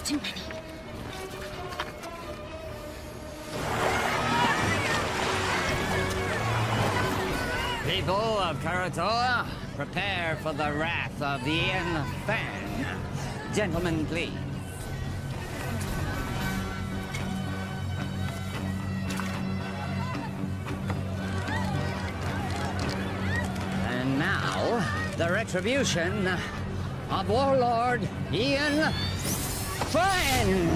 too many. People of Karator, prepare for the wrath of Ian Fan. Gentlemen, please. And now, the retribution of Warlord Ian Fan!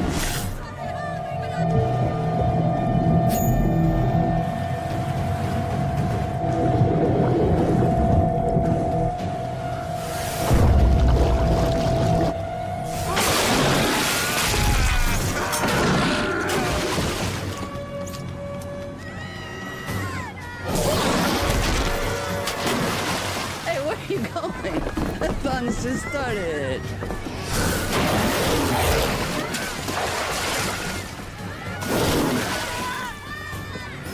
Where are you going? The fun's just started.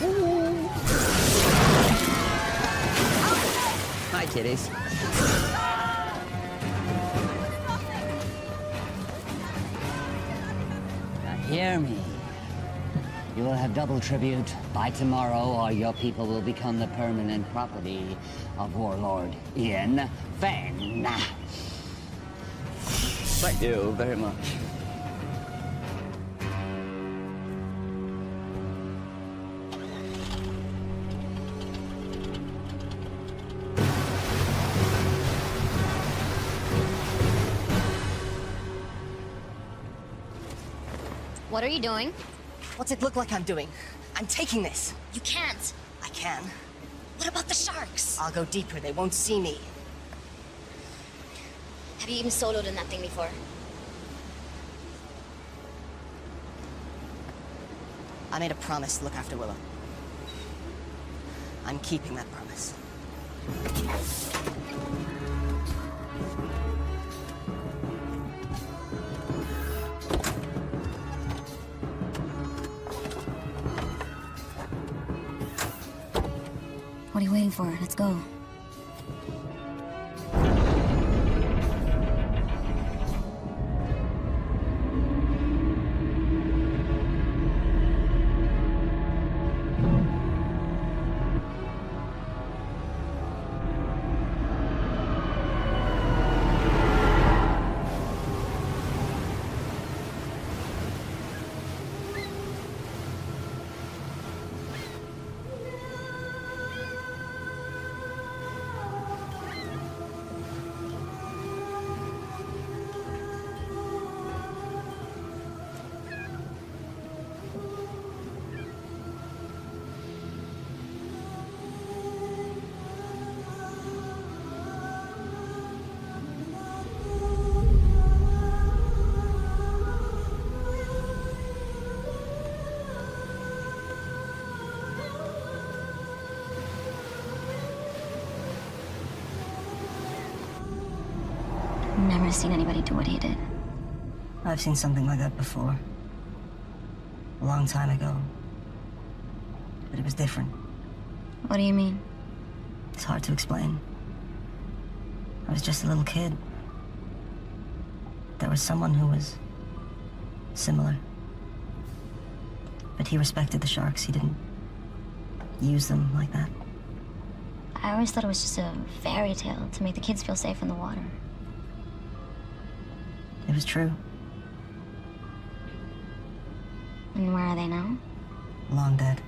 Ooh. Hi, kitties. Now hear me. You will have double tribute by tomorrow, or your people will become the permanent property of Warlord Ian Fan. Thank you very much. What are you doing? What's it look like I'm doing? I'm taking this. You can't. I can. What about the sharks? I'll go deeper. They won't see me. Have you even soloed in that thing before? I made a promise to look after Willow. I'm keeping that promise. What are you waiting for? Let's go. Never seen anybody do what he did. I've seen something like that before. A long time ago. But it was different. What do you mean? It's hard to explain. I was just a little kid. There was someone who was similar. But he respected the sharks. He didn't use them like that. I always thought it was just a fairy tale to make the kids feel safe in the water. It was true. And where are they now? Long dead.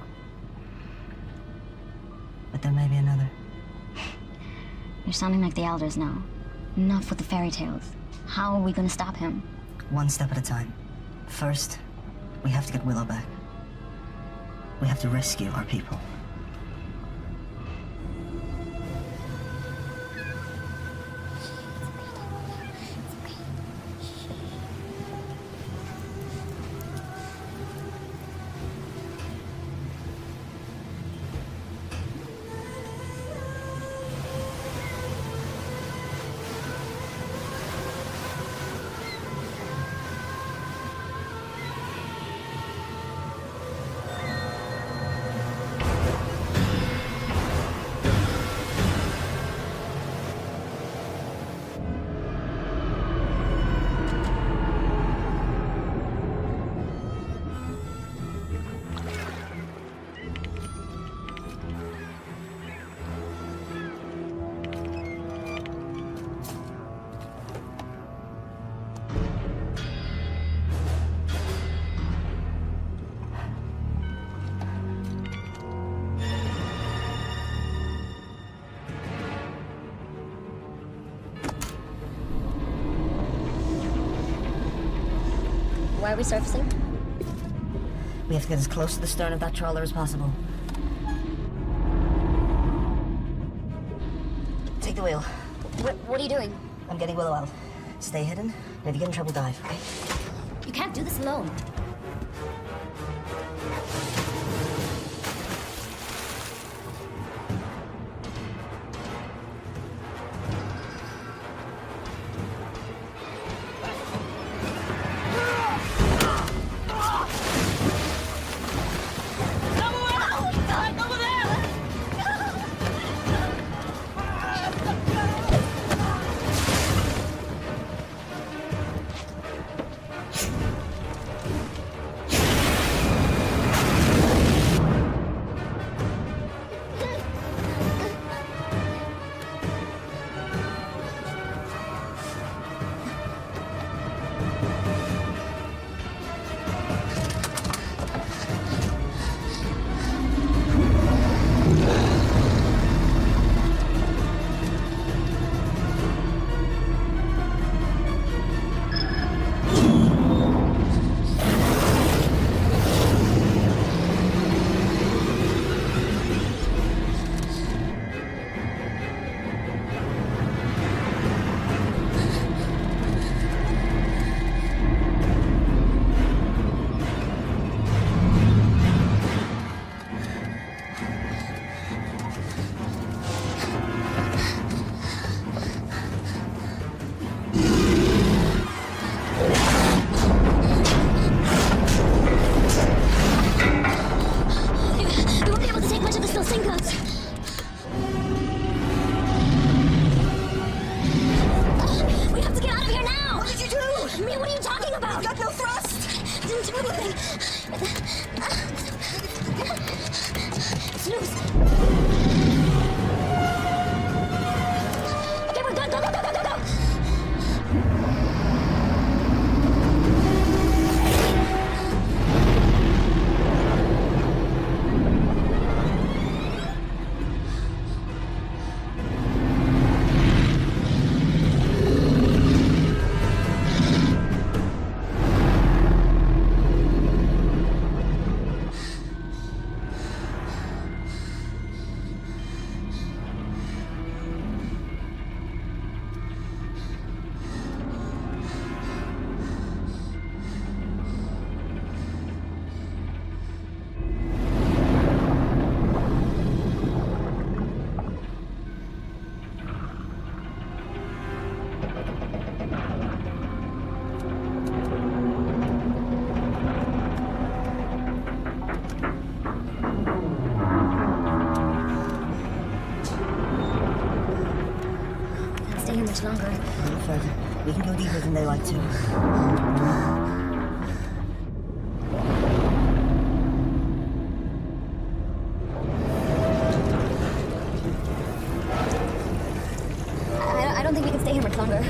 But there may be another. You're sounding like the elders now. Enough with the fairy tales. How are we gonna stop him? One step at a time. First, we have to get Willow back. We have to rescue our people. Why are we surfacing? We have to get as close to the stern of that trawler as possible. Take the wheel. What are you doing? I'm getting Willow out. Stay hidden, and if you get in trouble, dive, okay? You can't do this alone. Much longer. A little further. We can go deeper than they like to. I don't think we can stay here much longer.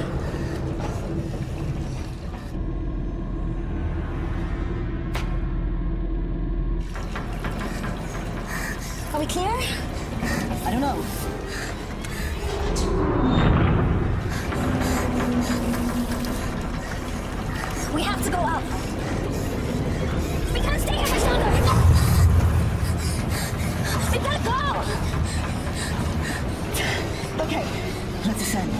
Are we clear? I don't know. We have to go up. We can't stay here much longer. We gotta go. Okay, let's ascend.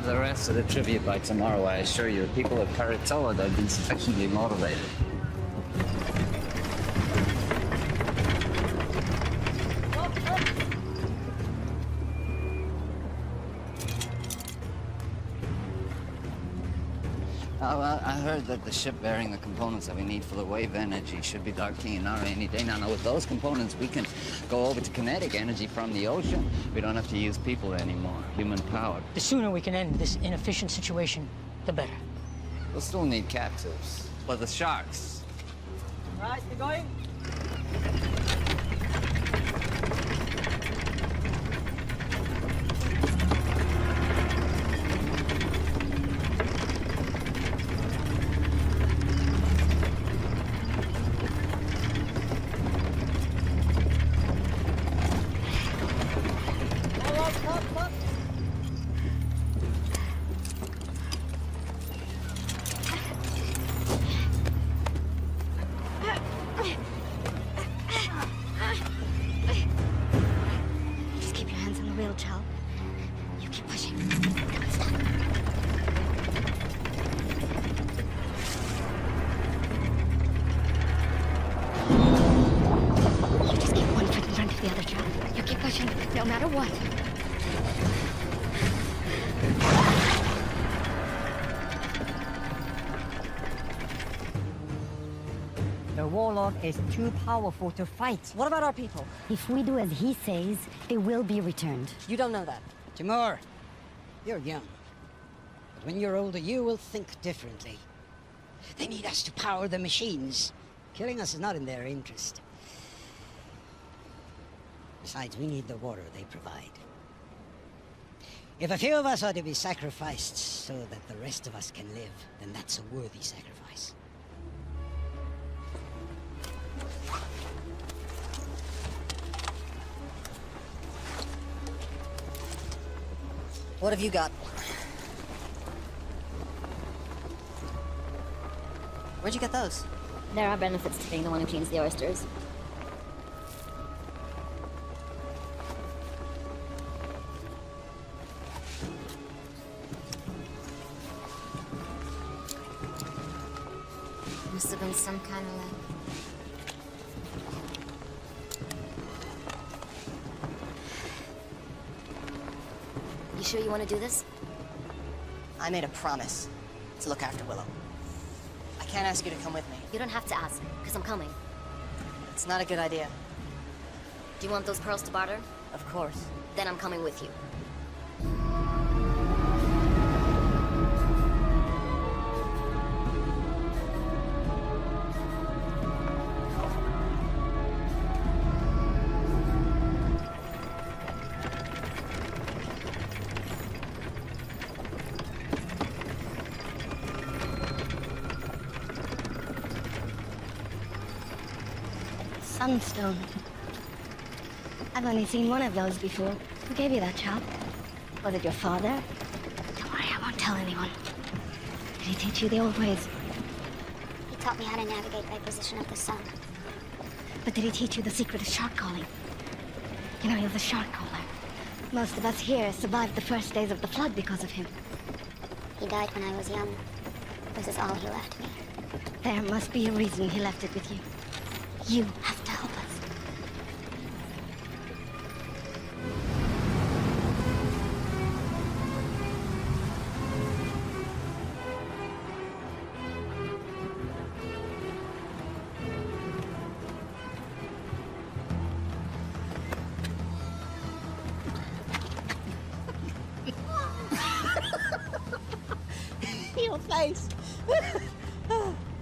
The rest of the tribute by tomorrow, I assure you. People of Karatoa have been sufficiently motivated. Well, I heard that the ship bearing the components that we need for the wave energy should be docked in our any day. Now, with those components, we can go over to kinetic energy from the ocean. We don't have to use people anymore, human powered. The sooner we can end this inefficient situation, the better. We'll still need captives. But the sharks. Right, we're going. Just keep your hands on the wheel, Chell. You keep pushing. You just keep one foot in front of the other, Chell. You keep pushing, no matter what. The warlord is too powerful to fight. What about our people? If we do as he says, they will be returned. You don't know that. Timur, you're young. But when you're older, you will think differently. They need us to power the machines. Killing us is not in their interest. Besides, we need the water they provide. If a few of us are to be sacrificed so that the rest of us can live, then that's a worthy sacrifice. What have you got? Where'd you get those? There are benefits to being the one who cleans the oysters. Must have been some kind of like... You sure you want to do this? I made a promise to look after Willow. I can't ask you to come with me. You don't have to ask, because I'm coming. It's not a good idea. Do you want those pearls to barter? Of course. Then I'm coming with you. Sunstone. I've only seen one of those before. Who gave you that, child? Was it your father? Don't worry, I won't tell anyone. Did he teach you the old ways? He taught me how to navigate by position of the sun. But did he teach you the secret of shark calling? You know, he was a shark caller. Most of us here survived the first days of the flood because of him. He died when I was young. This is all he left me. There must be a reason he left it with you. You have to help us. Your face.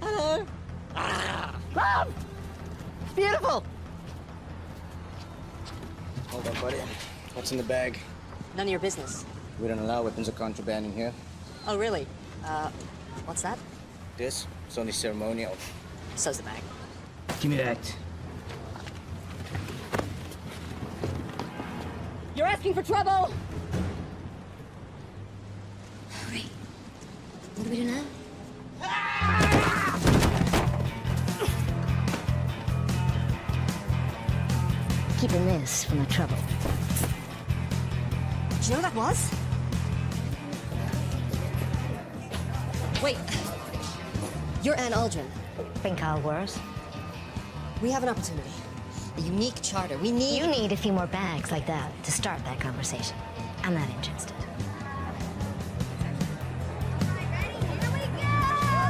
Hello. Mom! Beautiful. Hold on, buddy. What's in the bag? None of your business. We don't allow weapons of contraband in here. Oh, really? What's that? This? It's only ceremonial. So's the bag. Give me that. You're asking for trouble! Hurry. What do we do now? Keeping this from the trouble. Did you know who that was? Wait. You're Anne Aldrin. Think I'll worse? We have an opportunity. A unique charter. We need... You need a few more bags like that to start that conversation. I'm not interested. Here we go!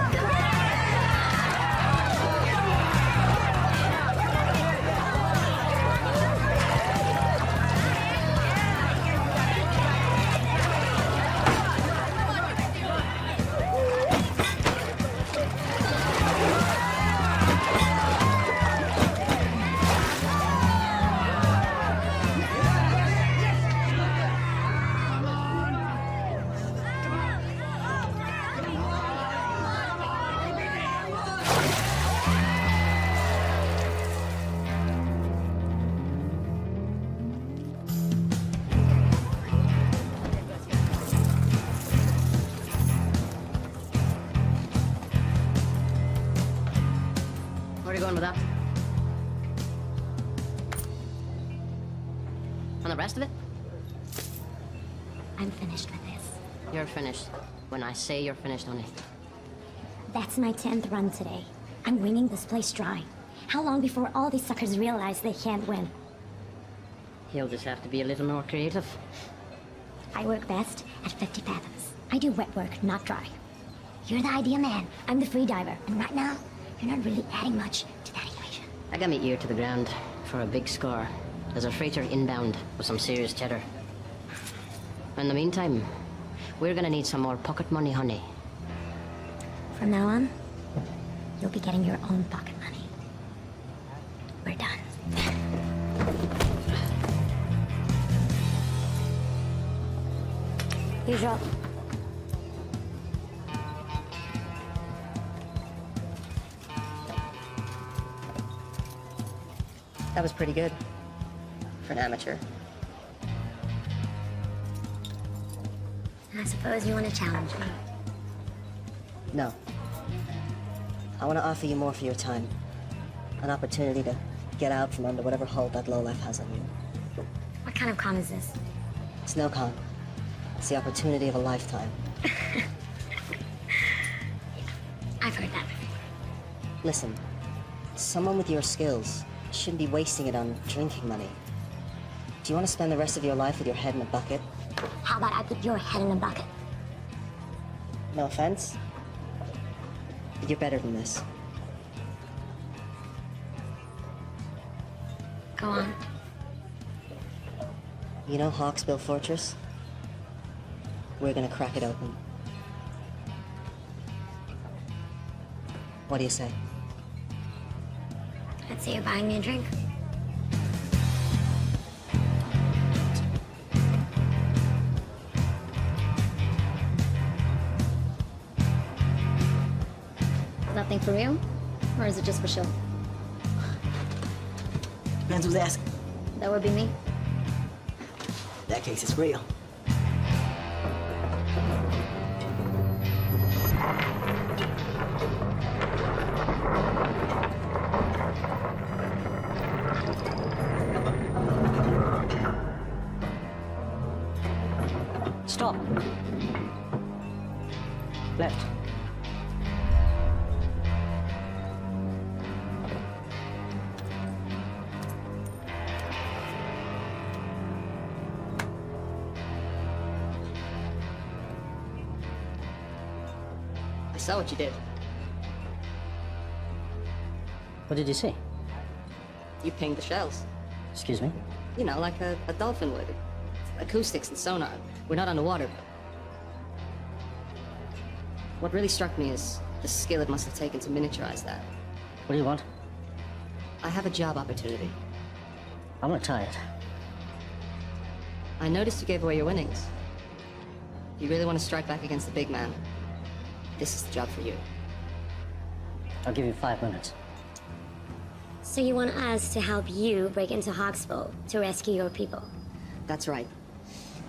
going with that? And the rest of it? I'm finished with this. You're finished. When I say you're finished, honey. That's my 10th run today. I'm wringing this place dry. How long before all these suckers realize they can't win? He'll just have to be a little more creative. I work best at 50 fathoms. I do wet work, not dry. You're the idea man. I'm the free diver. And right now, you're not really adding much to that equation. I got my ear to the ground for a big score. There's a freighter inbound with some serious cheddar. In the meantime, we're gonna need some more pocket money, honey. From now on, you'll be getting your own pocket money. We're done. Usual. That was pretty good for an amateur. I suppose you want to challenge me. No. I want to offer you more for your time. An opportunity to get out from under whatever hold that lowlife has on you. What kind of con is this? It's no con. It's the opportunity of a lifetime. I've heard that before. Listen, someone with your skills shouldn't be wasting it on drinking money. Do you want to spend the rest of your life with your head in a bucket? How about I put your head in a bucket? No offense, but you're better than this. Go on. You know Hawksbill Fortress? We're gonna crack it open. What do you say? I'd say you're buying me a drink. Is that thing for real? Or is it just for show? Depends who's asking. That would be me. In that case, it's real. Stop. Left. I saw what you did. What did you see? You pinged the shells. Excuse me? You know, like a dolphin would. Acoustics and sonar. We're not underwater. What really struck me is the skill it must have taken to miniaturize that. What do you want? I have a job opportunity. I'm retired. I noticed you gave away your winnings. You really want to strike back against the big man? This is the job for you. I'll give you 5 minutes. So you want us to help you break into Hawksbill to rescue your people? That's right.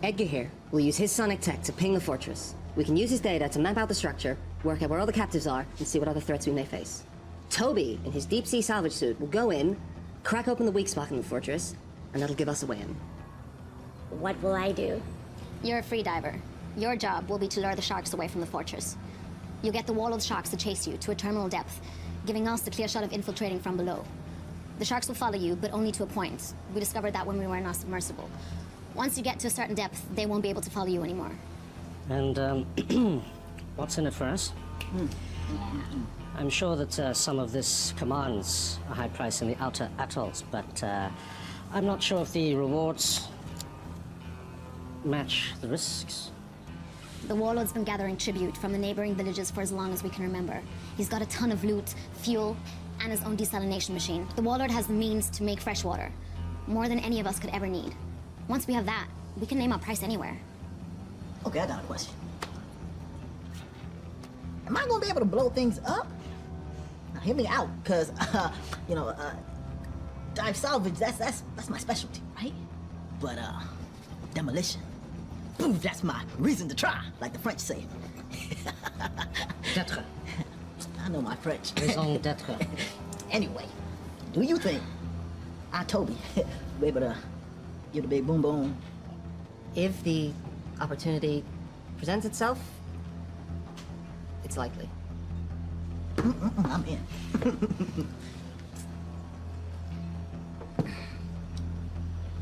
Edgar here will use his sonic tech to ping the fortress. We can use his data to map out the structure, work out where all the captives are, and see what other threats we may face. Toby, in his deep-sea salvage suit, will go in, crack open the weak spot in the fortress, and that'll give us a way in. What will I do? You're a free diver. Your job will be to lure the sharks away from the fortress. You'll get the wall of sharks to chase you to a terminal depth, giving us the clear shot of infiltrating from below. The sharks will follow you, but only to a point. We discovered that when we were in our submersible. Once you get to a certain depth, they won't be able to follow you anymore. And, what's in it for us? I'm sure that some of this commands a high price in the outer atolls, but I'm not sure if the rewards match the risks. The warlord's been gathering tribute from the neighboring villages for as long as we can remember. He's got a ton of loot, fuel, and his own desalination machine. The warlord has the means to make fresh water, more than any of us could ever need. Once we have that, we can name our price anywhere. Okay, I got a question. Am I gonna be able to blow things up? Now, hear me out, cause dive salvage, that's my specialty, right? But demolition, boom, that's my reason to try, like the French say. D'être. I know my French. Raison d'être. Anyway, do you think Toby be able to get a big boom boom? If the opportunity presents itself, it's likely. I'm in.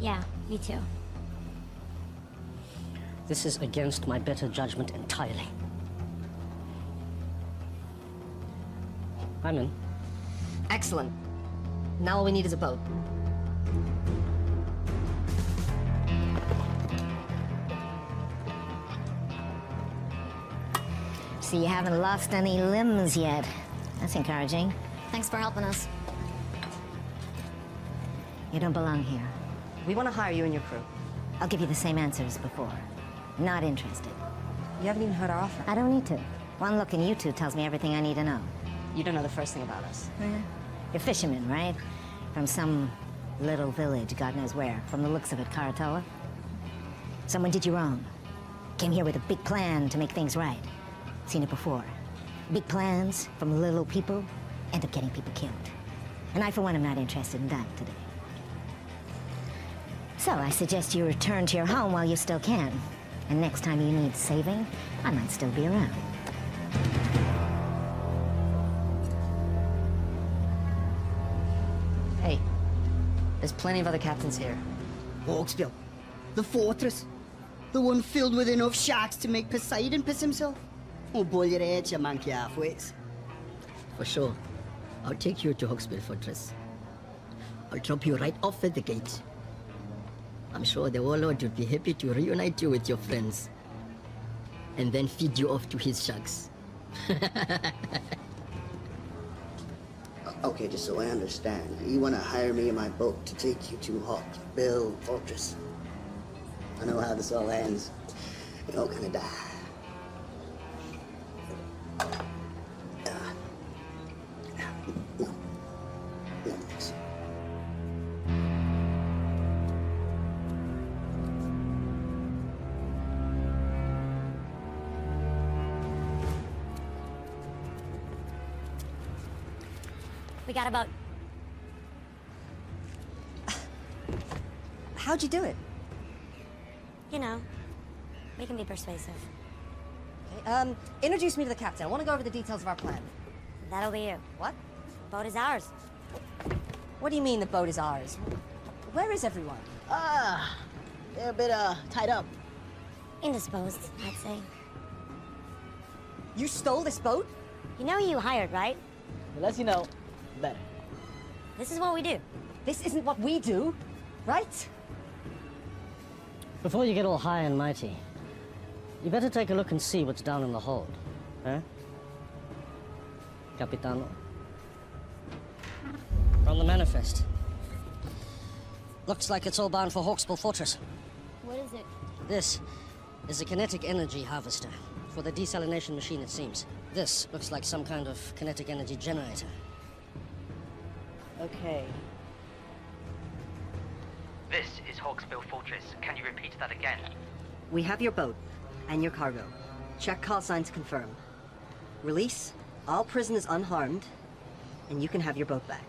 Yeah, me too. This is against my better judgment entirely. I'm in. Excellent. Now all we need is a boat. So you haven't lost any limbs yet. That's encouraging. Thanks for helping us. You don't belong here. We want to hire you and your crew. I'll give you the same answer as before. Not interested. You haven't even heard our offer. I don't need to. One look in you two tells me everything I need to know. You don't know the first thing about us. You're fishermen, right? From some little village, God knows where. From the looks of it, Karatoa. Someone did you wrong. Came here with a big plan to make things right. Seen it before. Big plans from little people end up getting people killed. And I, for one, am not interested in dying today. So I suggest you return to your home while you still can. And next time you need saving, I might still be around. Hey, there's plenty of other captains here. Hawksbill, the fortress. The one filled with enough sharks to make Poseidon piss himself. Oh, boy, your head, you monkey halfways. For sure. I'll take you to Hawksbill Fortress. I'll drop you right off at the gate. I'm sure the warlord would be happy to reunite you with your friends. And then feed you off to his sharks. Okay, just so I understand, you want to hire me in my boat to take you to Hawksbill Fortress. I know how this all ends. You're all gonna die. No. No, thanks. We got a boat. How'd you do it? You know, we can be persuasive. Okay, introduce me to the captain. I want to go over the details of our plan. That'll be you. What? Boat is ours. What do you mean the boat is ours? Where is everyone? They're a bit, tied up. Indisposed, I'd say. You stole this boat? You know you hired, right? The less you know, the better. This is what we do. This isn't what we do, right? Before you get all high and mighty, you better take a look and see what's down in the hold. Eh? Capitano? From the manifest. Looks like it's all bound for Hawksbill Fortress. What is it? This is a kinetic energy harvester. For the desalination machine, it seems. This looks like some kind of kinetic energy generator. Okay. This is Hawksbill Fortress. Can you repeat that again? We have your boat and your cargo. Check call signs confirm. Release all prisoners unharmed, and you can have your boat back.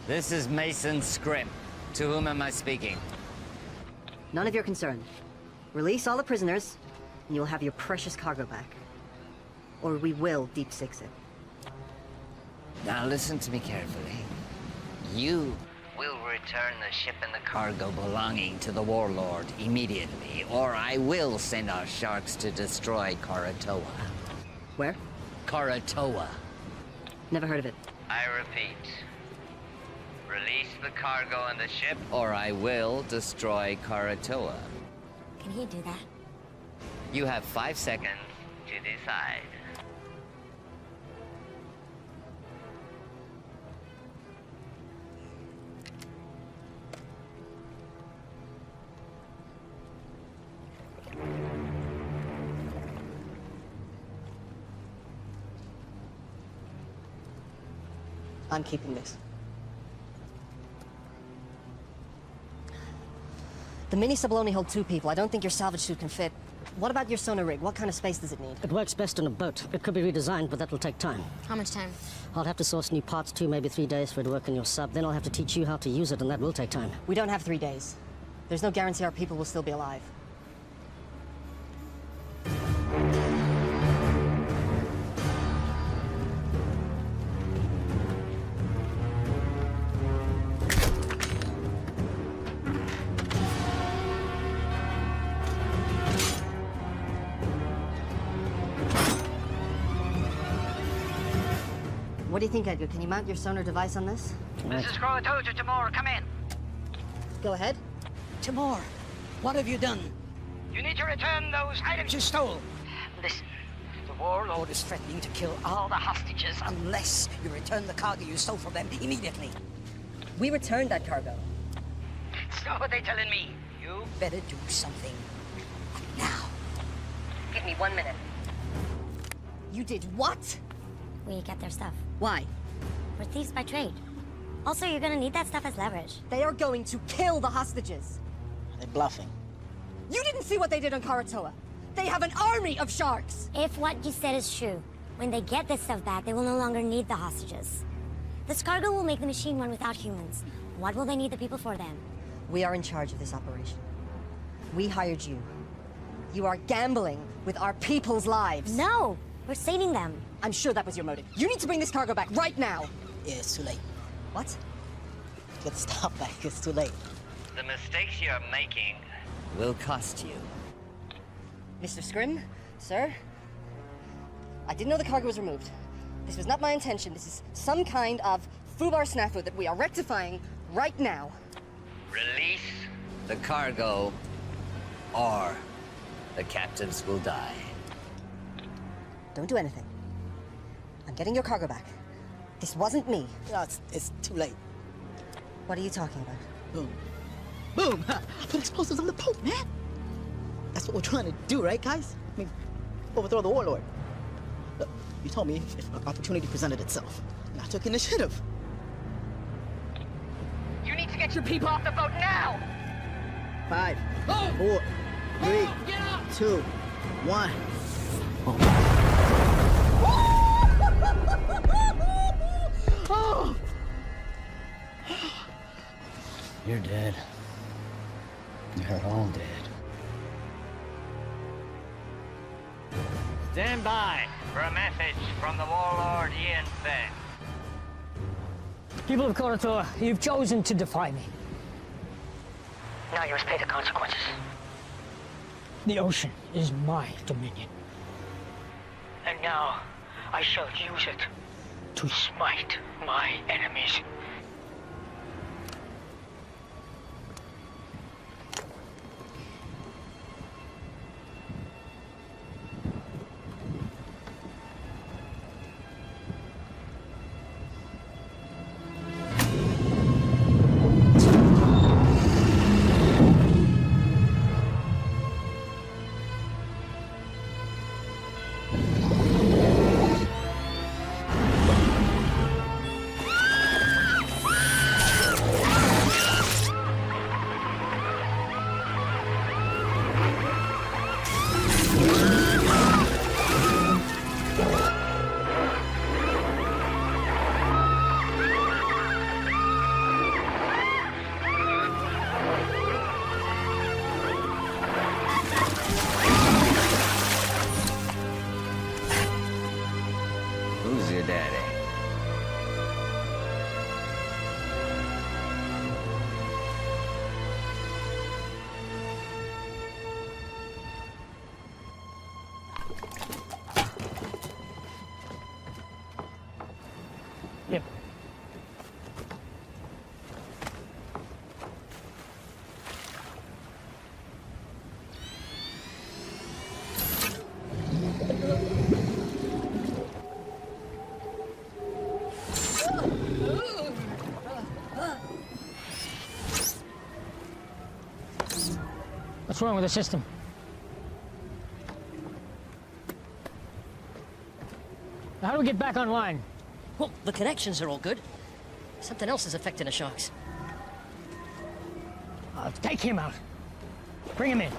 This is Mason Script. To whom am I speaking? None of your concern. Release all the prisoners, and you'll have your precious cargo back. Or we will deep six it. Now listen to me carefully. You will return the ship and the cargo belonging to the warlord immediately, or I will send our sharks to destroy Karatoa. Where? Karatoa. Never heard of it. I repeat. Release the cargo and the ship, or I will destroy Karatoa. Can he do that? You have 5 seconds to decide. I'm keeping this. The mini sub will only hold 2 people. I don't think your salvage suit can fit. What about your sonar rig? What kind of space does it need? It works best on a boat. It could be redesigned, but that will take time. How much time? I'll have to source new parts, 2, maybe 3 days for it to work on your sub. Then I'll have to teach you how to use it, and that will take time. We don't have 3 days. There's no guarantee our people will still be alive. What do you think, Edgar? Can you mount your sonar device on this? This is Crow. I told you, Timor. Come in. Go ahead. Timor, what have you done? You need to return those items You stole. Listen, the warlord is threatening to kill all the hostages unless you return the cargo you stole from them immediately. We returned that cargo. So what are they telling me? You better do something now. Give me 1 minute. You did what? We get their stuff. Why? We're thieves by trade. Also, you're gonna need that stuff as leverage. They are going to kill the hostages. They're bluffing. You didn't see what they did on Karatoa. They have an army of sharks. If what you said is true, when they get this stuff back, they will no longer need the hostages. This cargo will make the machine run without humans. What will they need the people for then? We are in charge of this operation. We hired you. You are gambling with our people's lives. No! We're saving them. I'm sure that was your motive. You need to bring this cargo back right now. Yeah, it's too late. What? Get the stuff back. It's too late. The mistakes you're making will cost you. Mr. Scrim, sir, I didn't know the cargo was removed. This was not my intention. This is some kind of foobar snafu that we are rectifying right now. Release the cargo, or the captives will die. Don't do anything. I'm getting your cargo back. This wasn't me. No, it's too late. What are you talking about? Boom. Boom! Ha! Put explosives on the boat, man! That's what we're trying to do, right, guys? I mean, overthrow the warlord. Look, you told me if an opportunity presented itself, and I took initiative. You need to get your people off the boat now! 5, 4, 3, 2, 1. Oh! You're dead. You're all dead. Stand by for a message from the warlord Ian Feng. People of Karatoa, you've chosen to defy me. Now you must pay the consequences. The ocean is my dominion. And now I shall use it to smite my enemies. Who's your daddy? Yep. What's wrong with the system? How do we get back online? Well, the connections are all good. Something else is affecting the sharks. Take him out. Bring him in.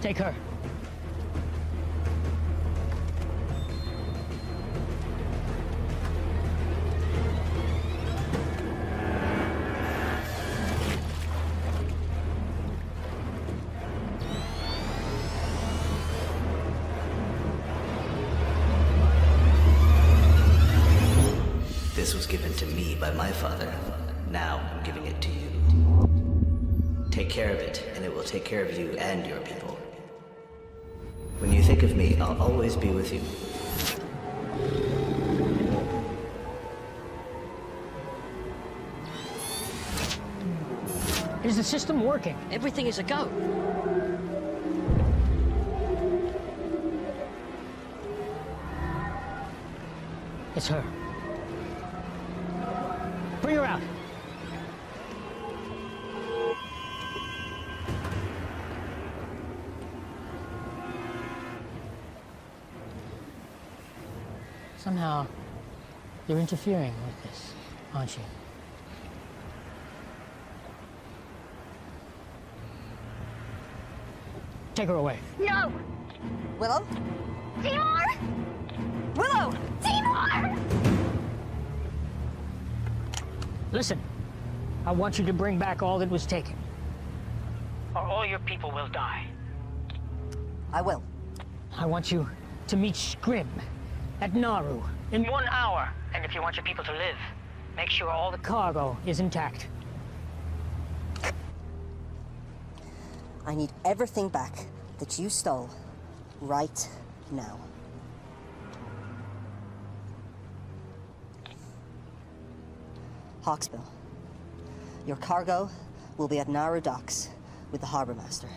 Take her. This was given to me by my father. Now I'm giving it to you. Take care of it, and it will take care of you and your people. When you think of me, I'll always be with you. Is the system working? Everything is a go. It's her. Bring her out. Somehow, you're interfering with this, aren't you? Take her away. No! Willow? Timur! Willow! Timur! Listen, I want you to bring back all that was taken. Or all your people will die. I will. I want you to meet Scrim at Nauru In 1 hour. And if you want your people to live, make sure all the cargo is intact. I need everything back that you stole right now. Hawksbill, your cargo will be at Nauru docks with the harbor master.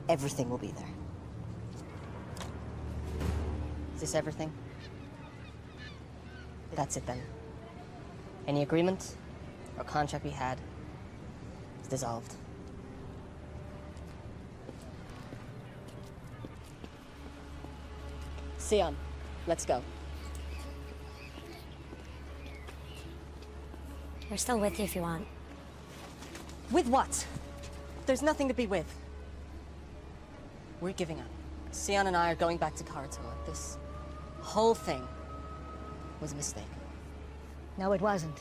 Everything will be there. Is this everything? That's it then. Any agreement or contract we had is dissolved. Sion, let's go. We're still with you if you want. With what? There's nothing to be with. We're giving up. Sion and I are going back to Karatua. This whole thing was a mistake. No, it wasn't.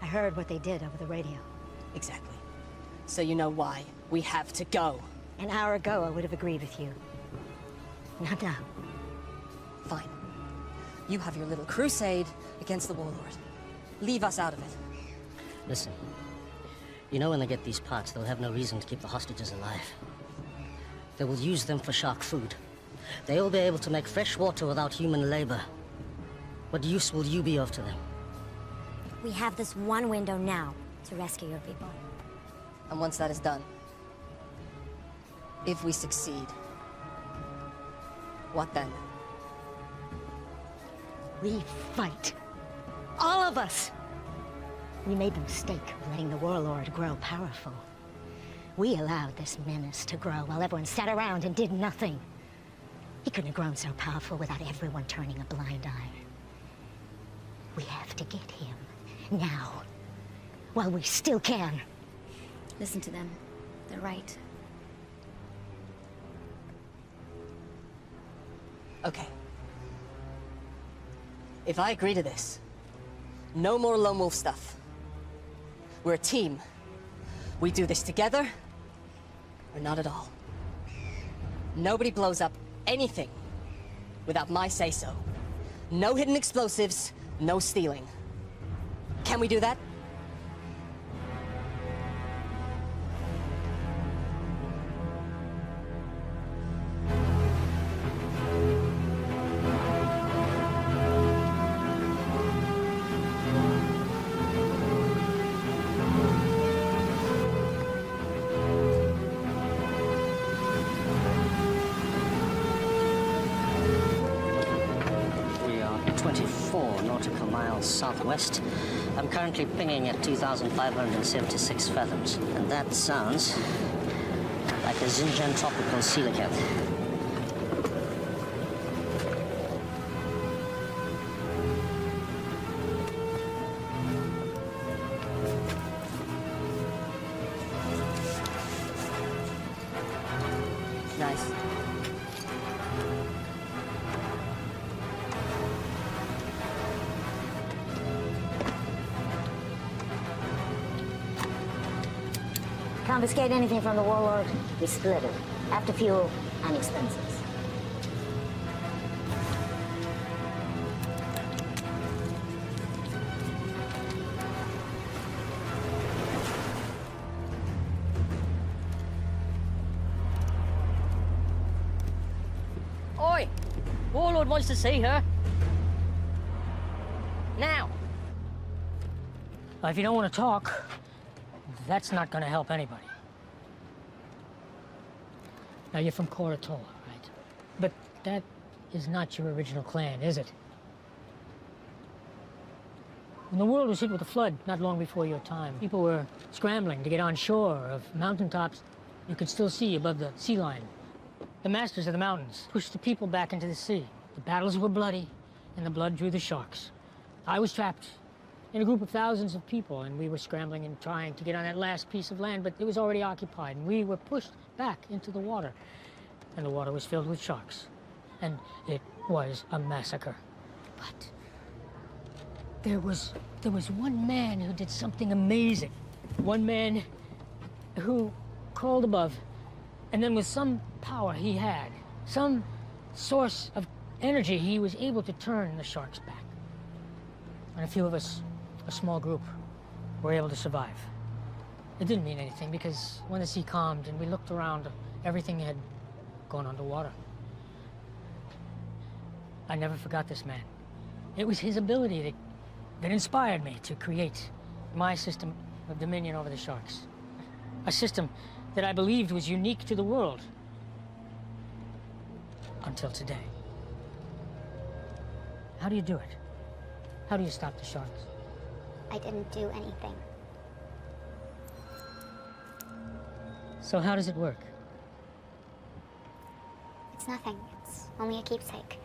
I heard what they did over the radio. Exactly. So you know why we have to go. An hour ago, I would have agreed with you. Not now. Fine. You have your little crusade against the warlord. Leave us out of it. Listen, you know when they get these parts, they'll have no reason to keep the hostages alive. They will use them for shark food. They'll be able to make fresh water without human labor. What use will you be of to them? We have this one window now to rescue your people. And once that is done, if we succeed, what then? We fight. All of us! We made the mistake of letting the warlord grow powerful. We allowed this menace to grow while everyone sat around and did nothing. He couldn't have grown so powerful without everyone turning a blind eye. We have to get him, now, while we still can. Listen to them. They're right. Okay. If I agree to this, no more lone wolf stuff. We're a team. We do this together, or not at all. Nobody blows up anything without my say-so. No hidden explosives, no stealing. Can we do that? We are 24 nautical miles southwest. I'm currently pinging at 2,576 fathoms, and that sounds like a Xinjiang tropical coelacanth. confiscate anything from the warlord, we split it, after fuel and expenses. Oi! Warlord wants to see her. Now! If you don't want to talk, that's not going to help anybody. Now, you're from Koratoa, right? But that is not your original clan, is it? When the world was hit with a flood not long before your time, people were scrambling to get on shore of mountaintops you could still see above the sea line. The masters of the mountains pushed the people back into the sea. The battles were bloody, and the blood drew the sharks. I was trapped in a group of thousands of people, and we were scrambling and trying to get on that last piece of land, but it was already occupied, and we were pushed back into the water. And the water was filled with sharks. And it was a massacre. But there was one man who did something amazing. One man who crawled above, and then with some power he had, some source of energy, he was able to turn the sharks back. And a few of us, a small group, were able to survive. It didn't mean anything because when the sea calmed and we looked around, everything had gone underwater. I never forgot this man. It was his ability that inspired me to create my system of dominion over the sharks. A system that I believed was unique to the world. Until today. How do you do it? How do you stop the sharks? I didn't do anything. So how does it work? It's nothing. It's only a keepsake.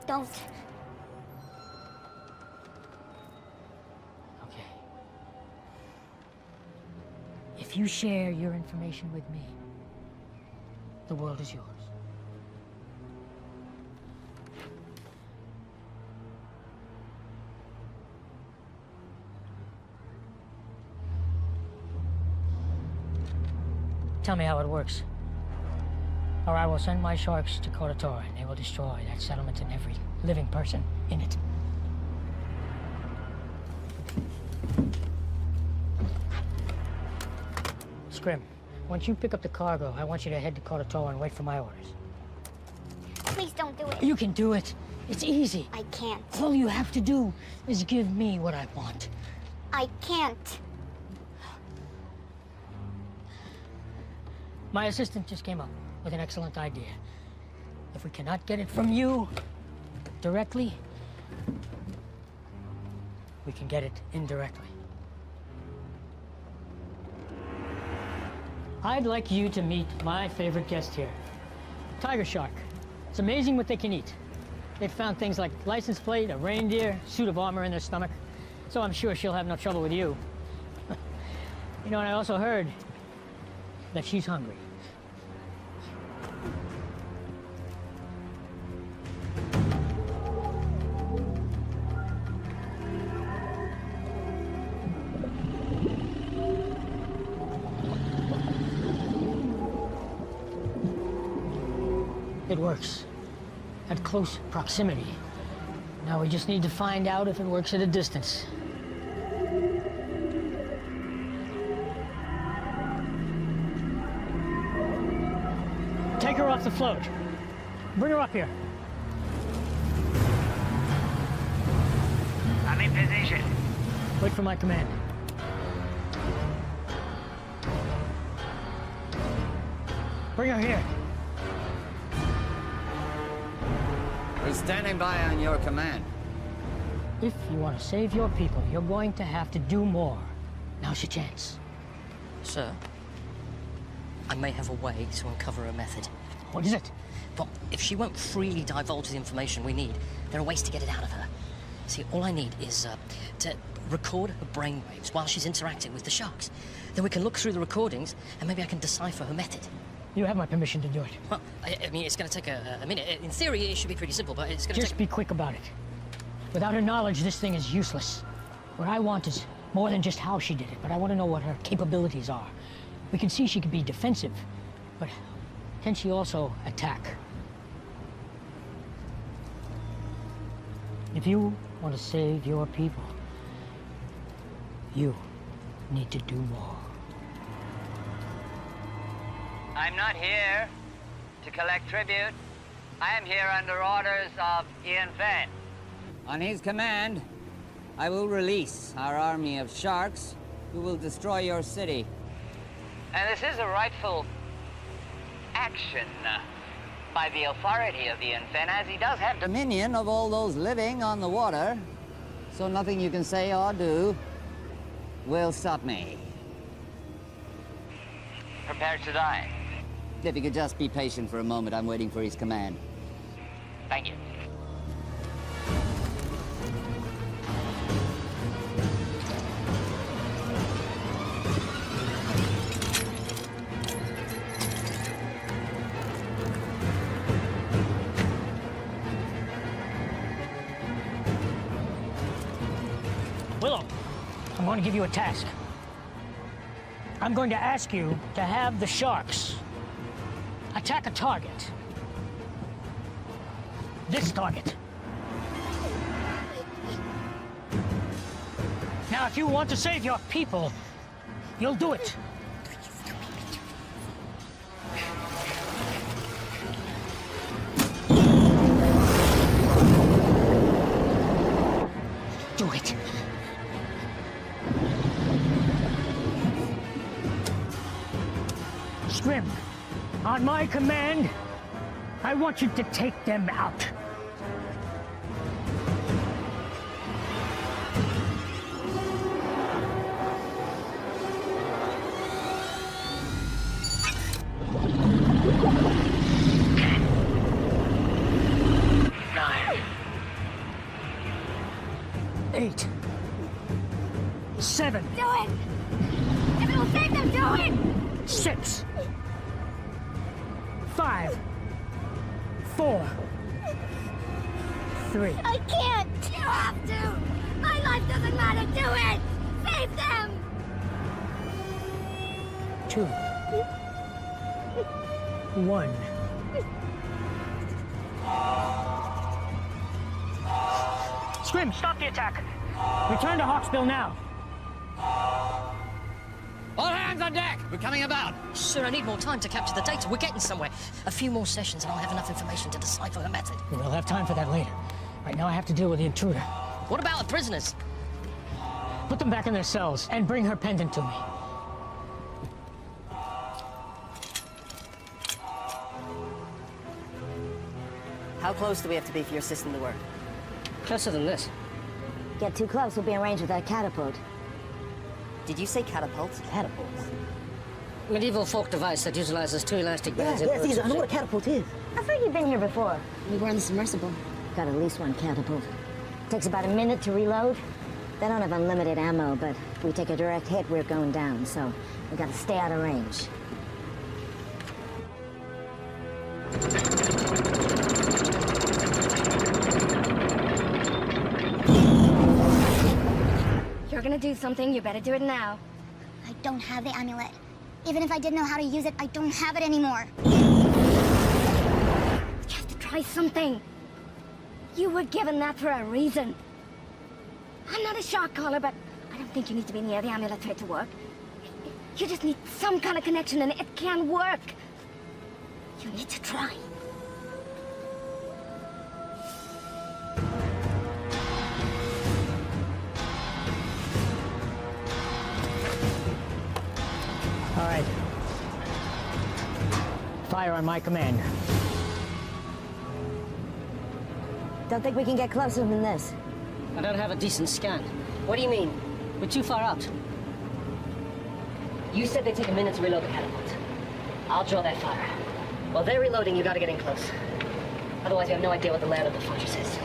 Don't. Okay. If you share your information with me, the world is yours. Tell me how it works, or I will send my sharks to Koratoa, and they will destroy that settlement and every living person in it. Scrim, once you pick up the cargo, I want you to head to Koratoa and wait for my orders. Please don't do it. You can do it. It's easy. I can't. All you have to do is give me what I want. I can't. My assistant just came up with an excellent idea. If we cannot get it from you directly, we can get it indirectly. I'd like you to meet my favorite guest here, tiger shark. It's amazing what they can eat. They've found things like license plate, a reindeer, suit of armor in their stomach, so I'm sure she'll have no trouble with you. You know, and I also heard that she's hungry. It works at close proximity. Now we just need to find out if it works at a distance. Take her off the float. Bring her up here. I'm in position. Wait for my command. Bring her here. We're standing by on your command. If you want to save your people, you're going to have to do more. Now's your chance. Sir, I may have a way to uncover her method. What is it? Well, if she won't freely divulge the information we need, there are ways to get it out of her. See, all I need is to record her brainwaves while she's interacting with the sharks. Then we can look through the recordings, and maybe I can decipher her method. You have my permission to do it. Well, I mean, it's going to take a minute. In theory, it should be pretty simple, but it's going to Just be quick about it. Without her knowledge, this thing is useless. What I want is more than just how she did it, but I want to know what her capabilities are. We can see she can be defensive, but can she also attack? If you want to save your people, you need to do more. I'm not here to collect tribute. I am here under orders of Ian Fenn. On his command, I will release our army of sharks who will destroy your city. And this is a rightful action by the authority of Ian Fenn, as he does have dominion of all those living on the water. So nothing you can say or do will stop me. Prepare to die. If you could just be patient for a moment, I'm waiting for his command. Thank you. Willow, I'm going to give you a task. I'm going to ask you to have the sharks attack a target. This target. Now, if you want to save your people, you'll do it. Do it. Scrim, on my command, I want you to take them out. Nine. 8. 7. Do it! If it will save them, do it! 6. 5. 4. 3. I can't! You have to! My life doesn't matter! Do it! Save them! 2. 1. Scrim, stop the attack. Return to Hawksbill now. All hands on deck! We're coming about! Sir, I need more time to capture the data. We're getting somewhere. A few more sessions and I'll have enough information to decipher the method. We'll have time for that later. Right now I have to deal with the intruder. What about the prisoners? Put them back in their cells and bring her pendant to me. How close do we have to be for your system to work? Closer than this. Get too close, we'll be in range with that catapult. Did you say catapult? Catapult? Medieval folk device that utilizes two elastic bands. Yes, I know what a catapult is. I thought you'd been here before. We were on the submersible. Got at least one catapult. Takes about a minute to reload. They don't have unlimited ammo, but if we take a direct hit, we're going down, so we gotta stay out of range. You're gonna do something, you better do it now. I don't have the amulet. Even if I did know how to use it, I don't have it anymore. You have to try something. You were given that for a reason. I'm not a shark caller, but I don't think you need to be near the amulet for it to work. You just need some kind of connection and it can work. You need to try. All right. Fire on my command. Don't think we can get closer than this. I don't have a decent scan. What do you mean? We're too far out. You said they take a minute to reload the catapult. I'll draw that fire. While they're reloading, you gotta get in close. Otherwise, you have no idea what the layout of the fortress is.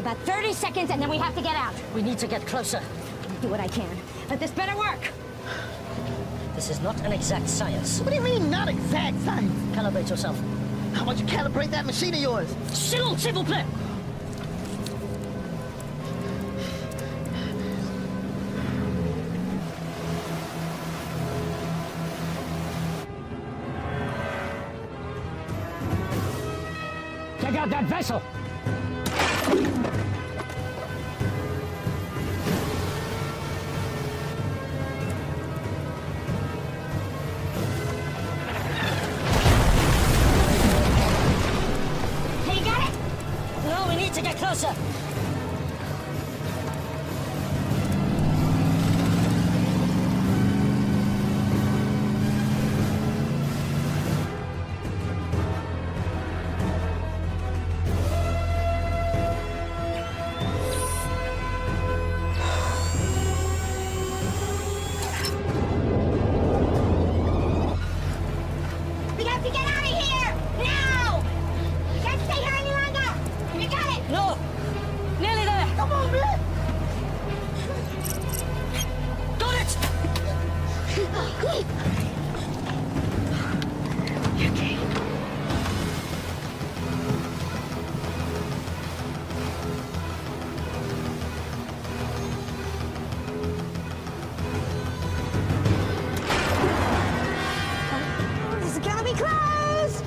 about 30 seconds and then we have to get out. We need to get closer. Do what I can, but this better work. This is not an exact science. What do you mean, not exact science? Calibrate yourself. How about you calibrate that machine of yours? S'il vous plaît. Take out that vessel! Hey, you got it? No, we need to get closer. We have to get out of here! Now! We can't stay here any longer! You got it! No! Nearly there! Come on, man! Got it! Okay. This is gonna be close!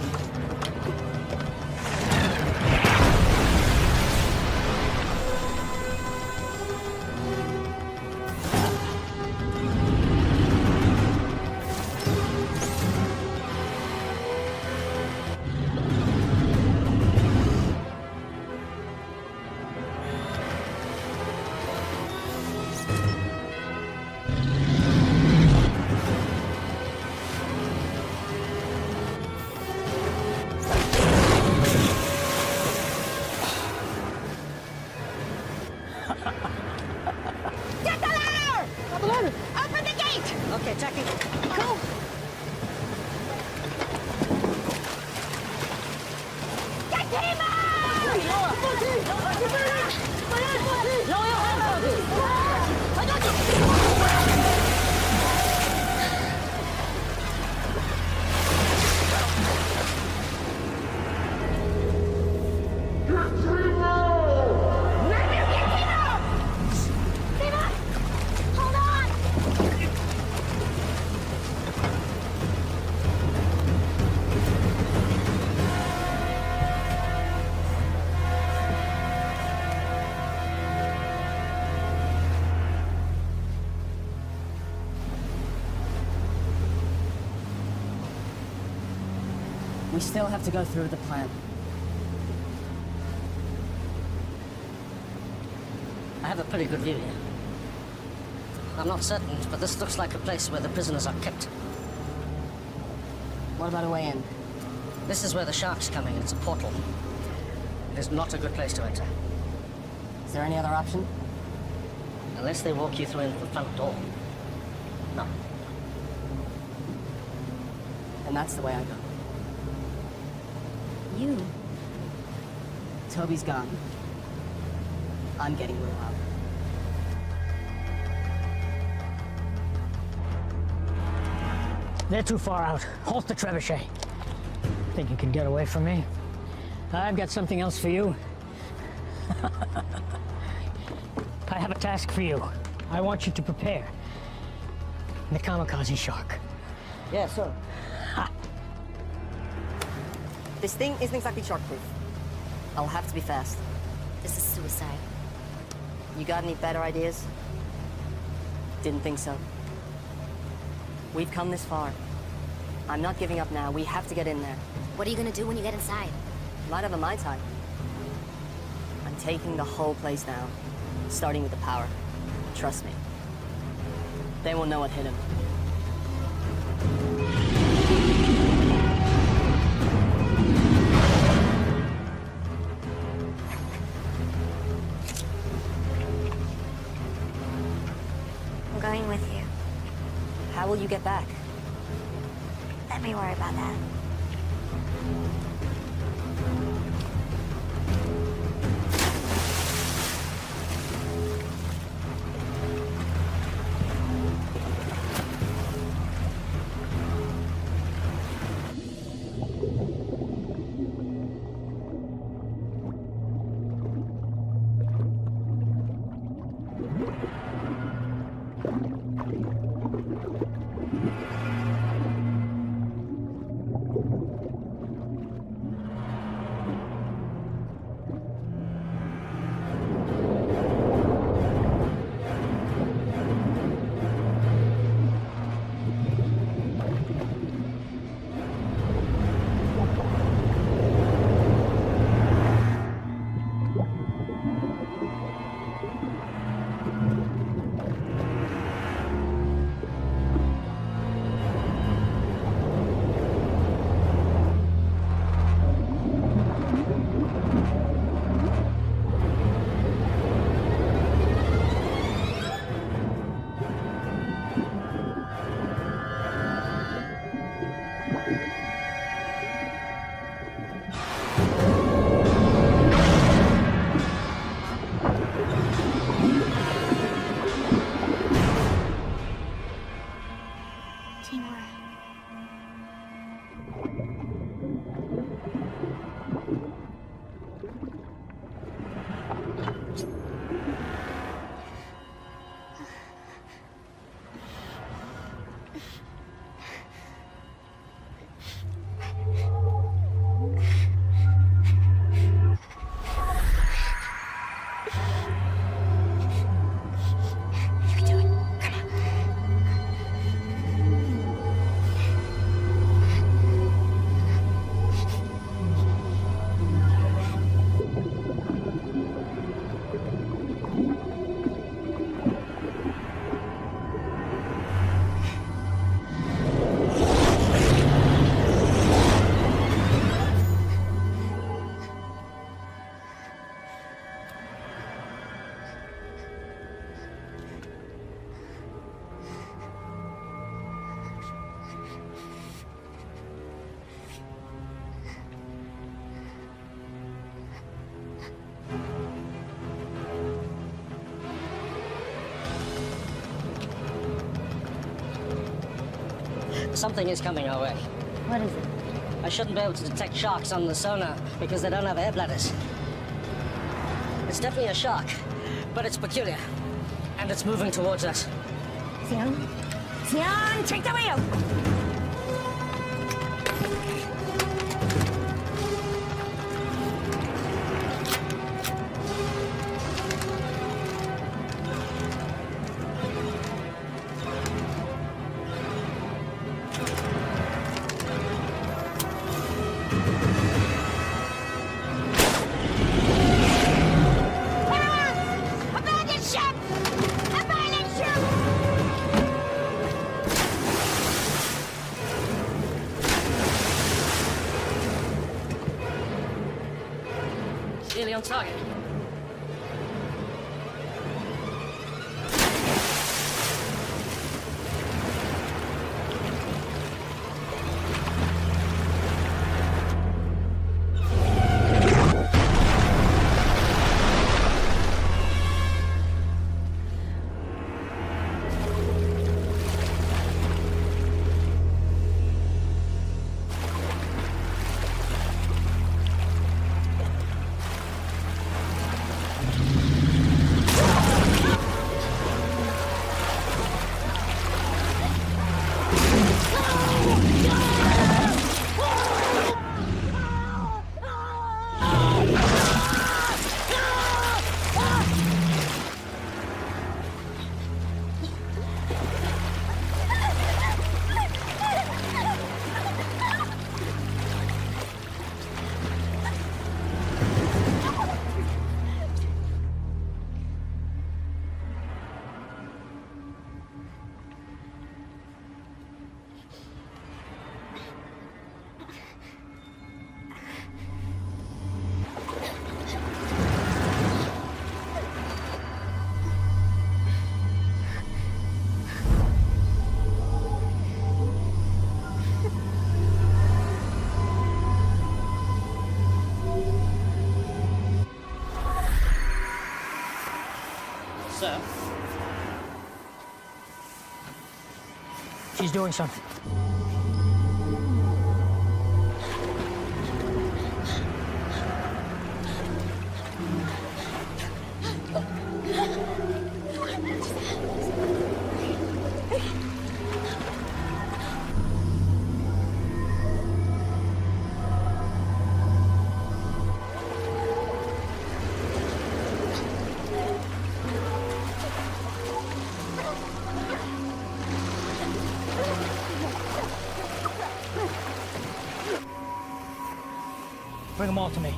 Get the ladder! Open the gate! Okay, Jackie. Go! Get him out! Lower your hands, I got you! Hold on! We still have to go through the plan. I have a pretty good view here. I'm not certain, but this looks like a place where the prisoners are kept. What about a way in? This is where the shark's coming, and it's a portal. It is not a good place to enter. Is there any other option? Unless they walk you through into the front door. No. And that's the way I go. You? Toby's gone. I'm getting Will out. They're too far out. Halt the trebuchet. Think you can get away from me? I've got something else for you. I have a task for you. I want you to prepare the kamikaze shark. Yeah, sure. This thing isn't exactly shark-proof. I'll have to be fast. This is suicide. You got any better ideas? Didn't think so. We've come this far. I'm not giving up now. We have to get in there. What are you gonna do when you get inside? Might have a Mai Tai. I'm taking the whole place down, starting with the power. Trust me. They won't know what hit him. I'm going with you. How will you get back? Let me worry about that. anymore. Something is coming our way. What is it? I shouldn't be able to detect sharks on the sonar because they don't have air bladders. It's definitely a shark, but it's peculiar. And it's moving towards us. Xian? Xian, take the wheel! Nearly on target. Sir? She's doing something. Bring them all to me.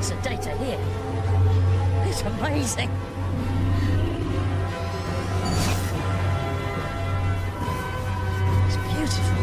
sensor data here. It's amazing. It's beautiful.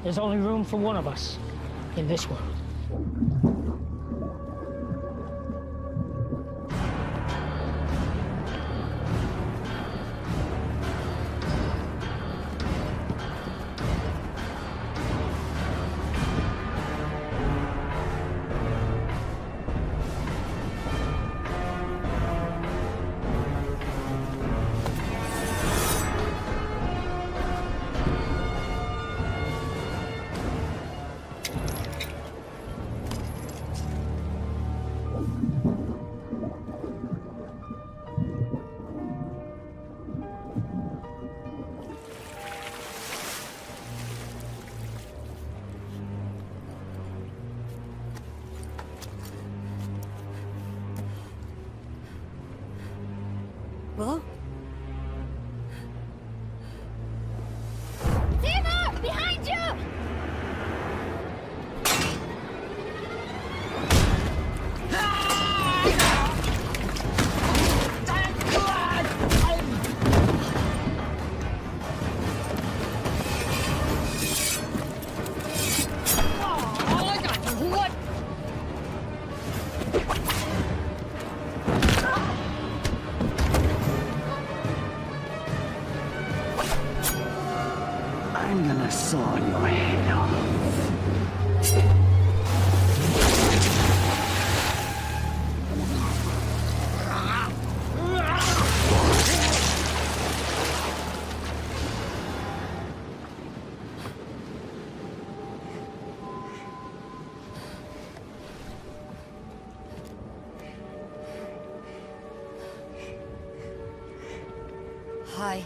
There's only room for one of us in this world. Willow? Timur! Behind you! I'm gonna saw your head off. Hi.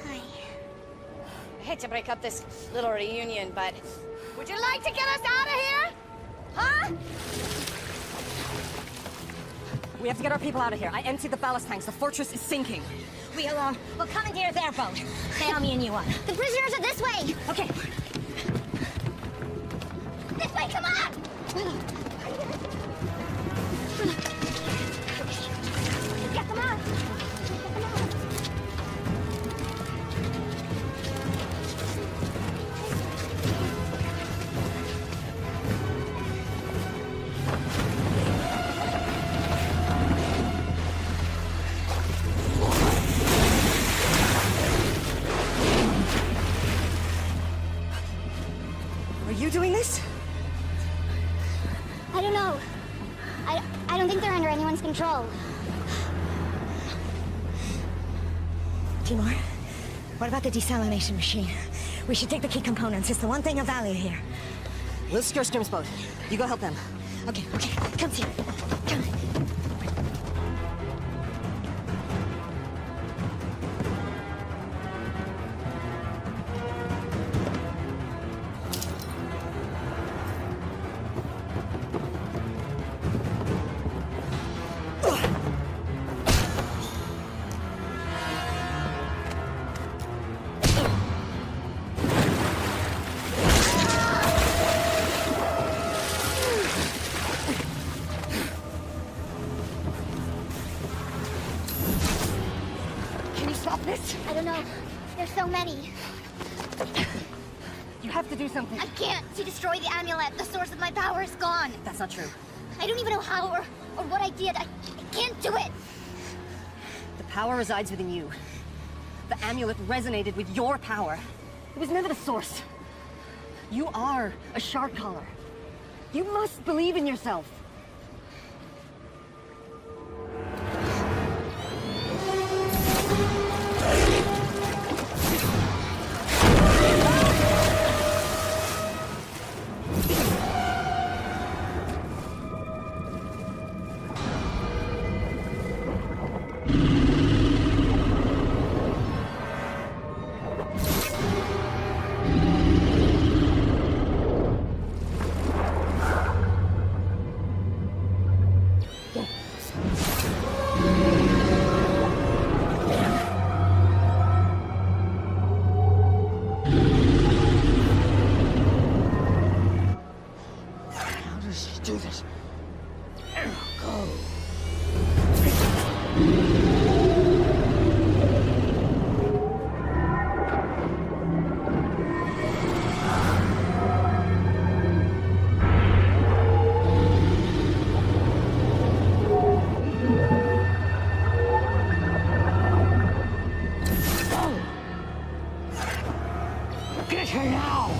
Hi. I hate to break up this little reunion, but would you like to get us out of here? Huh? We have to get our people out of here. I emptied the ballast tanks. The fortress is sinking. We'll commandeer their boat. Stay on me and you one. The prisoners are this way! Okay. This way, come on! Yeah, come on! Are you doing this? I don't know. I don't think they're under anyone's control. Timur, what about the desalination machine? We should take the key components. It's the one thing of value here. We'll secure Sturm's boat. You go help them. Okay, come here. Come. so many. You have to do something. I can't. To destroy the amulet, the source of my power is gone. That's not true. I don't even know how or what I did. I can't do it. The power resides within you. The amulet resonated with your power. It was never the source. You are a shark caller. You must believe in yourself. Do this. Go. Get her now!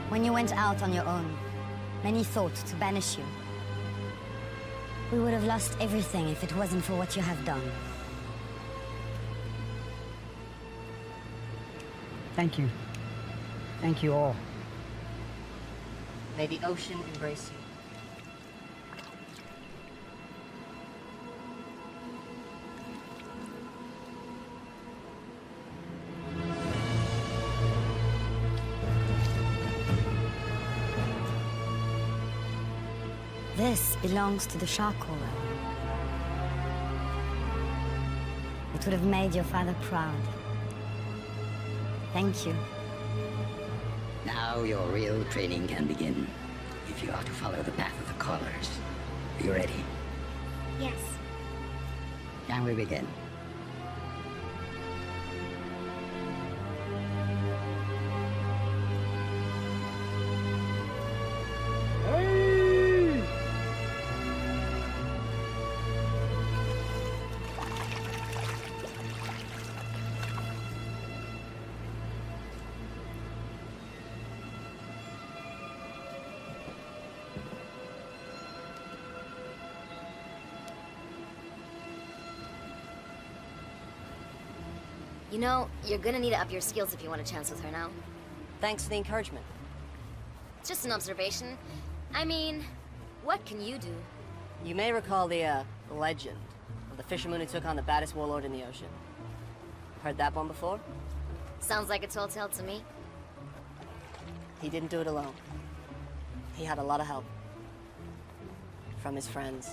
When you went out on your own, many thought to banish you. We would have lost everything if it wasn't for what you have done. Thank you. Thank you all. May the ocean embrace you. This belongs to the shark caller. It would have made your father proud. Thank you. Now your real training can begin. If you are to follow the path of the callers. Are you ready? Yes. Can we begin? You know, you're gonna need to up your skills if you want a chance with her now. Thanks for the encouragement. It's just an observation. I mean, what can you do? You may recall the legend of the fisherman who took on the baddest warlord in the ocean. Heard that one before? Sounds like a tall tale to me. He didn't do it alone. He had a lot of help. From his friends.